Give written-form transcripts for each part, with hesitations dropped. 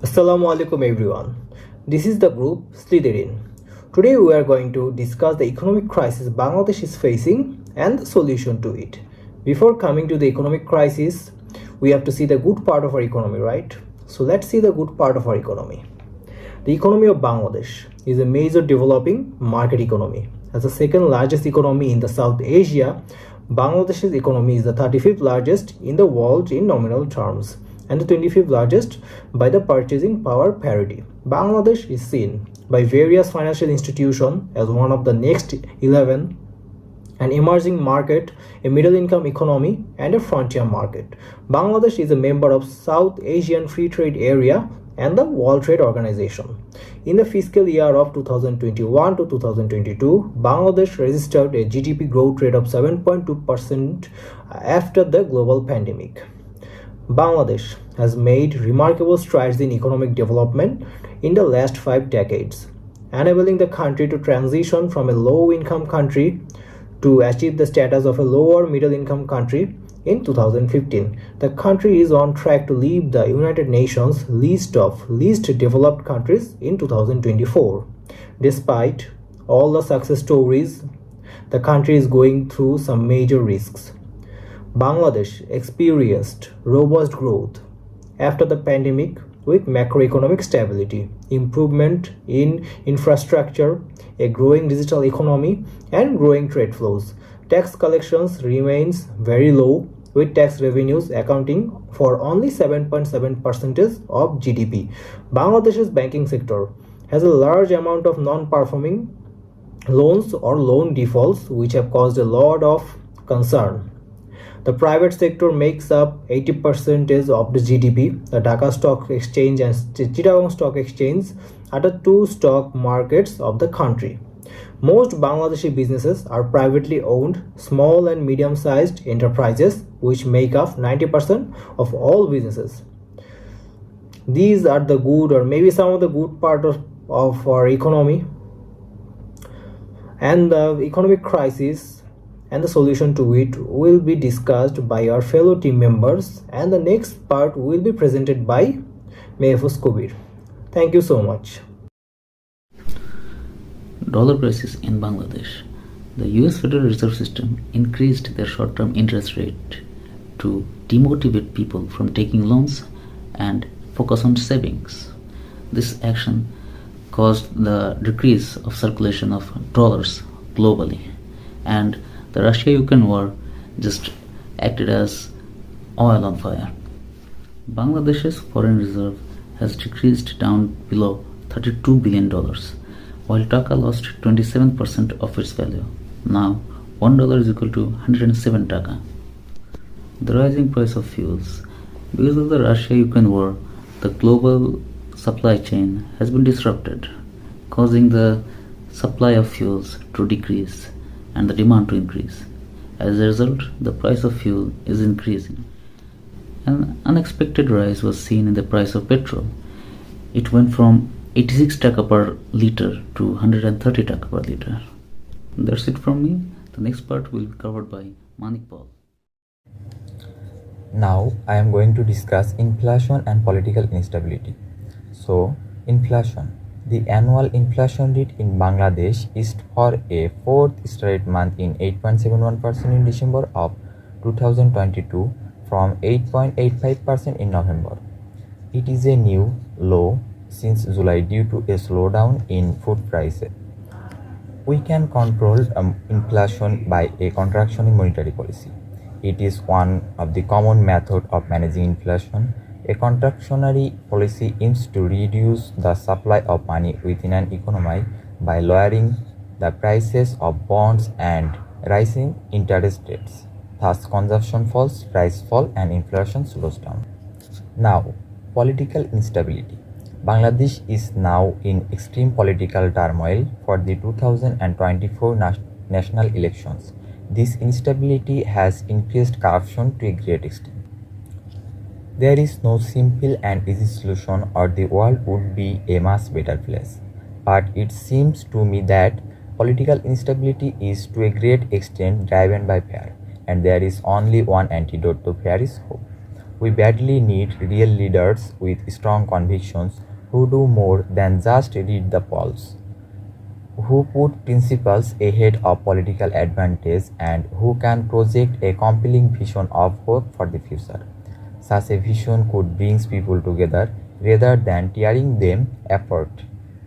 Assalamu alaikum everyone. This is the group Slytherin. Today we are going to discuss the economic crisis Bangladesh is facing and the solution to it. Before coming to the economic crisis, we have to see the good part of our economy, right? So let's see the good part of our economy. The economy of Bangladesh is a major developing market economy. As the second largest economy in the South Asia, Bangladesh's economy is the 35th largest in the world in nominal terms and the 25th largest by the purchasing power parity. Bangladesh is seen by various financial institutions as one of the next 11 an emerging market, a middle income economy, and a frontier market. Bangladesh is a member of South Asian Free Trade Area and the World Trade Organization. In the fiscal year of 2021 to 2022, Bangladesh registered a GDP growth rate of 7.2% after the global pandemic. Bangladesh has made remarkable strides in economic development in the last 5 decades, enabling the country to transition from a low-income country to achieve the status of a lower middle-income country in 2015. The country is on track to leave the United Nations list of least developed countries in 2024. Despite all the success stories, the country is going through some major risks. Bangladesh experienced robust growth after the pandemic with macroeconomic stability, improvement in infrastructure, a growing digital economy, and growing trade flows. Tax collections remains very low, with tax revenues accounting for only 7.7% of GDP. Bangladesh's banking sector has a large amount of non-performing loans or loan defaults which have caused a lot of concern. The private sector makes up 80% of the GDP. The Dhaka Stock Exchange and Chittagong Stock Exchange are the two stock markets of the country. Most Bangladeshi businesses are privately owned, small and medium-sized enterprises, which make up 90% of all businesses. These are the good or maybe some of the good part of our economy. And the economic crisis and the solution to it will be discussed by our fellow team members, and the next part will be presented by Mehfuz Kabir. Thank you so much. Dollar crisis in Bangladesh. The US Federal Reserve System increased their short-term interest rate to demotivate people from taking loans and focus on savings. This action caused the decrease of circulation of dollars globally, and the Russia-Ukraine war just acted as oil on fire. Bangladesh's foreign reserve has decreased down below $32 billion, while Taka lost 27% of its value. Now, $1 is equal to 107 Taka. The rising price of fuels. Because of the Russia-Ukraine war, the global supply chain has been disrupted, causing the supply of fuels to decrease and the demand to increase. As a result, the price of fuel is increasing. An unexpected rise was seen in the price of petrol. It went from 86 taka per liter to 130 taka per liter. That's it from me. The next part will be covered by Manik Paul. Now I am going to discuss inflation and political instability. So, inflation. The annual inflation rate in Bangladesh is for a fourth straight month in 8.71% in December of 2022 from 8.85% in November. It is a new low since July due to a slowdown in food prices. We can control inflation by a contraction in monetary policy. It is one of the common methods of managing inflation. A contractionary policy aims to reduce the supply of money within an economy by lowering the prices of bonds and rising interest rates. Thus, consumption falls, price fall, and inflation slows down. Now, political instability. Bangladesh is now in extreme political turmoil for the 2024 national elections. This instability has increased corruption to a great extent. There is no simple and easy solution or the world would be a much better place. But it seems to me that political instability is to a great extent driven by fear, and there is only one antidote to fear is hope. We badly need real leaders with strong convictions who do more than just read the polls, who put principles ahead of political advantage, and who can project a compelling vision of hope for the future. Such a vision could bring people together rather than tearing them apart.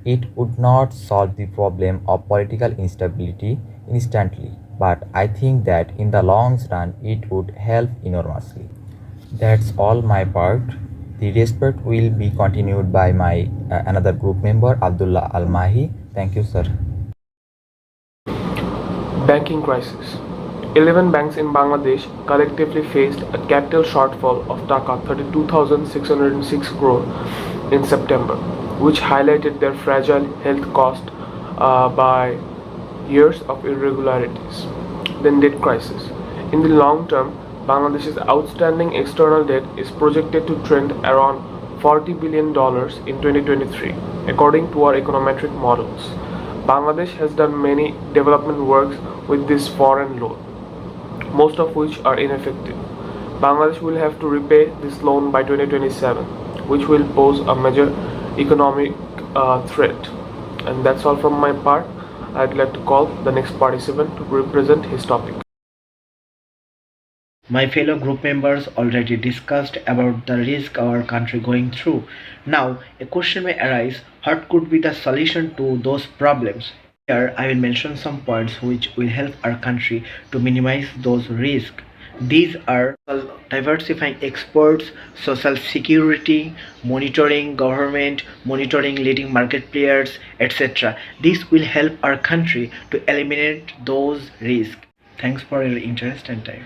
It would not solve the problem of political instability instantly, but I think that in the long run it would help enormously. That's all my part. The rest part will be continued by my another group member Abdullah Almahi. Thank you, sir. Banking crisis. 11 banks in Bangladesh collectively faced a capital shortfall of Taka 32,606 crore in September, which highlighted their fragile health caused by years of irregularities. Then debt crisis. In the long term, Bangladesh's outstanding external debt is projected to trend around $40 billion in 2023, according to our econometric models. Bangladesh has done many development works with this foreign loan, most of which are ineffective. Bangladesh will have to repay this loan by 2027, which will pose a major economic threat. And that's all from my part. I'd like to call the next participant to represent his topic. My fellow group members already discussed about the risk our country going through. Now, a question may arise, what could be the solution to those problems? Here, I will mention some points which will help our country to minimize those risks. These are diversifying exports, social security, monitoring government, monitoring leading market players, etc. This will help our country to eliminate those risks. Thanks for your interest and time.